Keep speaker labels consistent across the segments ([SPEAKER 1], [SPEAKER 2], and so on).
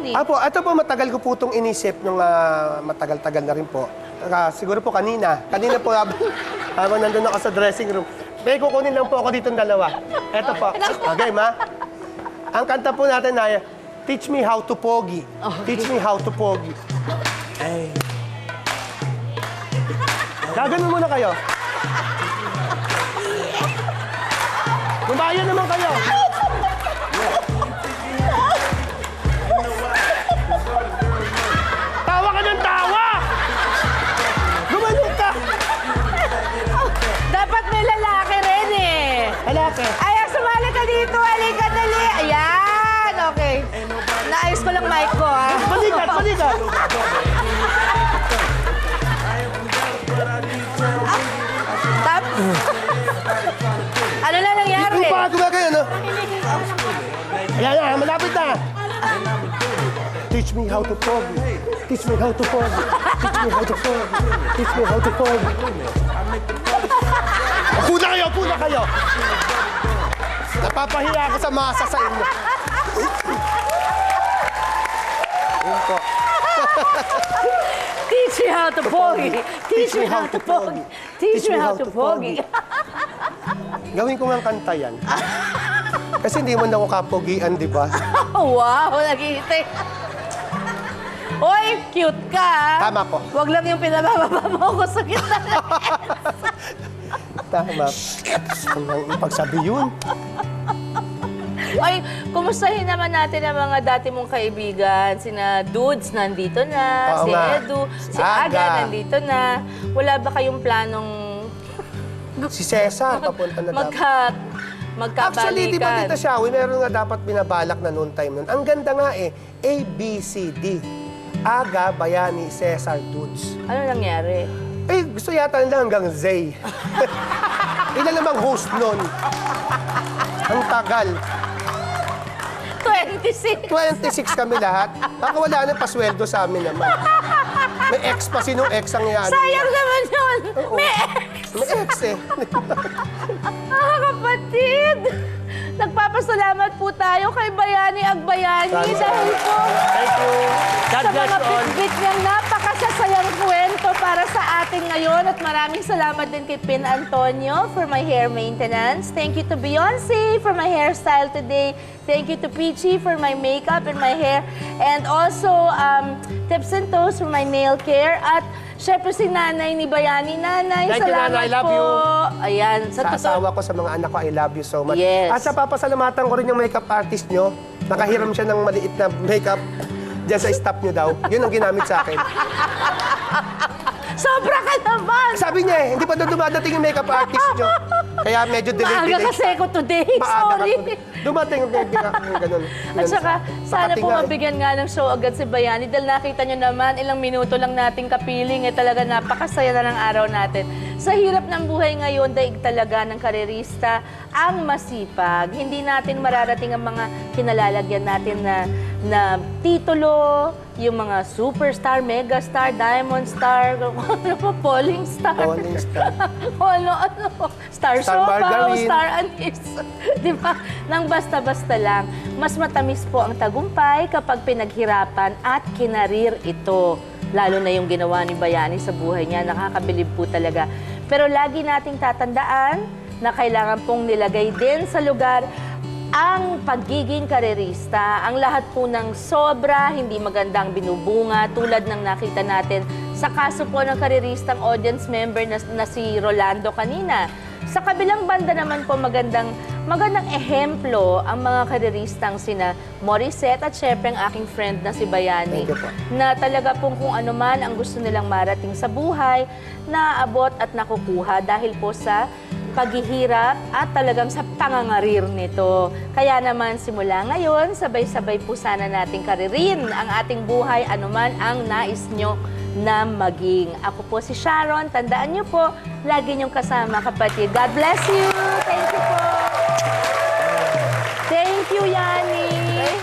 [SPEAKER 1] Bayani.
[SPEAKER 2] Apo, ito po matagal ko po itong inisip nung matagal-tagal na rin po. Siguro po kanina po habang nandun ako sa dressing room. May kukunin lang po ako dito ng dalawa. Ito po. Okay, ma? Ang kanta po natin ay Teach Me How to Pogi. Teach Me How to Pogi. Ay. Gaganon muna kayo. Bumayan naman kayo. Tawa ka ng tawa! Gumanon ka!
[SPEAKER 1] Dapat may lalaki rin eh.
[SPEAKER 2] Halake.
[SPEAKER 1] Ay, sumali ka dito. Halika, dali. Ayan, okay. Naayos ko lang mic ko, ha?
[SPEAKER 2] Balikat, balikat!
[SPEAKER 1] Tap. Ano na nangyari?
[SPEAKER 2] Yung pa gumagaya, no? Ayan na, malapit na. Teach me how to pogi. Teach me how to pogi. Teach me how to pogi. Teach me how to pogi. Upo na kayo, upo na kayo. Napapahiya ako sa masa sa inyo. Yun po.
[SPEAKER 1] Teach me how to pogi. Teach me how to pogi. Teach me how to pogi.
[SPEAKER 2] Gawin ko nga kanta yan. Kasi hindi mo na ako kapogian, di ba?
[SPEAKER 1] Wow, nagigitay. Hoy, cute ka.
[SPEAKER 2] Tama po.
[SPEAKER 1] Huwag lang yung pinabababa mo ko sa kita.
[SPEAKER 2] Tama. Ang pagsabi yun.
[SPEAKER 1] Ay, kumustahin naman natin ang mga dati mong kaibigan. Sina Dudes, nandito na.
[SPEAKER 2] Oo
[SPEAKER 1] Si
[SPEAKER 2] nga.
[SPEAKER 1] Edu, si
[SPEAKER 2] Aga.
[SPEAKER 1] Aga, nandito na. Wala ba kayong planong
[SPEAKER 2] Si Cesar, papunta na dapat.
[SPEAKER 1] magkabalikan?
[SPEAKER 2] Actually, di ba Tita Shawi, meron nga dapat binabalak na noon time nun. Ang ganda nga eh, A, B, C, D. Aga, Bayani, Cesar, Dudes.
[SPEAKER 1] Ano nangyari?
[SPEAKER 2] Eh, gusto yata nila hanggang Zay. Ilan namang host nun? Ang tagal.
[SPEAKER 1] 26.
[SPEAKER 2] 26 kami lahat. Baka wala na pasweldo sa amin naman. May ex pa, sinong ex ang yan?
[SPEAKER 1] Sayang naman yun.
[SPEAKER 2] Oo.
[SPEAKER 1] May
[SPEAKER 2] May ex eh.
[SPEAKER 1] kapatid. Nagpapasalamat po tayo kay Bayani Agbayani dahil po
[SPEAKER 2] Thank you. God
[SPEAKER 1] sa
[SPEAKER 2] bless
[SPEAKER 1] mga
[SPEAKER 2] you all.
[SPEAKER 1] bitbit niyang napakasasayang kwento para sa atin ngayon. At maraming salamat din kay Pin Antonio for my hair maintenance. Thank you to Beyonce for my hairstyle today. Thank you to Peachy for my makeup and my hair. And also, Tips and Toes for my nail care. At syempre si Nanay ni Bayani. Nanay,
[SPEAKER 2] Thank you,
[SPEAKER 1] salamat
[SPEAKER 2] Nanay. I love
[SPEAKER 1] po.
[SPEAKER 2] you.
[SPEAKER 1] Ayan.
[SPEAKER 2] Sa asawa ko, sa mga anak ko, I love you so much.
[SPEAKER 1] Yes.
[SPEAKER 2] At sa papasalamatan ko rin yung makeup artist nyo. Nakahiram siya ng maliit na makeup dyan sa staff nyo daw. Yun ang ginamit sa akin.
[SPEAKER 1] Sobra ka naman!
[SPEAKER 2] Sabi niya eh, hindi pa daw dumadating yung makeup artist nyo. Kaya medyo
[SPEAKER 1] Maaga
[SPEAKER 2] delay.
[SPEAKER 1] kasi ako today.
[SPEAKER 2] Maaga
[SPEAKER 1] Sorry.
[SPEAKER 2] ka. Dumating yung ganun.
[SPEAKER 1] At saka, sana po
[SPEAKER 2] Makatinga eh.
[SPEAKER 1] mabigyan nga ng show agad si Bayani dahil nakita nyo naman, ilang minuto lang nating kapiling, talaga napakasaya na ng araw natin. Sa hirap ng buhay ngayon, daig talaga ng karerista ang masipag. Hindi natin mararating ang mga kinalalagyan natin na titulo, yung mga superstar, megastar, diamond star, ano pa, falling star.
[SPEAKER 2] Falling star.
[SPEAKER 1] ano, star
[SPEAKER 2] Star
[SPEAKER 1] sopa o
[SPEAKER 2] margarine.
[SPEAKER 1] star anise. Di ba? Nang basta-basta lang, mas matamis po ang tagumpay kapag pinaghirapan at kinarir ito. Lalo na yung ginawa ni Bayani sa buhay niya, nakakabilib po talaga. Pero lagi nating tatandaan na kailangan pong nilagay din sa lugar ang pagiging karerista. Ang lahat po ng sobra, hindi magandang binubunga, tulad ng nakita natin sa kaso po ng kareristang audience member na si Rolando kanina. Sa kabilang banda naman po, magandang ehemplo ang mga kareristang sina Morissette at syempre ang aking friend na si Bayani.
[SPEAKER 2] Thank you po.
[SPEAKER 1] Na talaga pong kung ano man ang gusto nilang marating sa buhay, naabot at nakukuha dahil po sa paghihirap at talagang sa pangangarir nito. Kaya naman simula ngayon, sabay-sabay po sana nating karirin ang ating buhay, anuman ang nais nyo na maging. Ako po si Sharon, tandaan nyo po, lagi nyong kasama kapatid. God bless you! Thank you po! Thank you, Yani!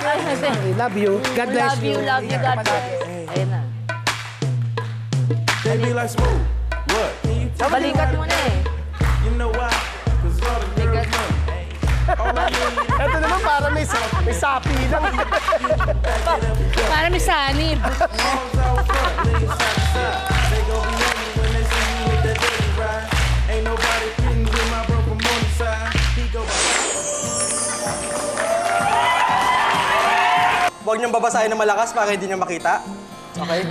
[SPEAKER 2] I love you. God bless you.
[SPEAKER 1] Love you, God bless. Ayun na.
[SPEAKER 3] They be like smooth. What?
[SPEAKER 1] Balikat mo na eh.
[SPEAKER 3] You know why? Cause all the girls know. All I need
[SPEAKER 2] Ito naman para may sapi lang.
[SPEAKER 1] sanib.
[SPEAKER 3] Arms out front, lean side to side. They gon' be on me when they see you with that dirty ride. Ain't nobody fitting with my bro from on the side. He go by.
[SPEAKER 4] Huwag niyong babasahin ng malakas para hindi niyo makita. Okay?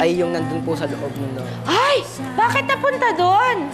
[SPEAKER 4] Ay, yung nandun po sa loob nun.
[SPEAKER 1] Ay! Bakit napunta doon?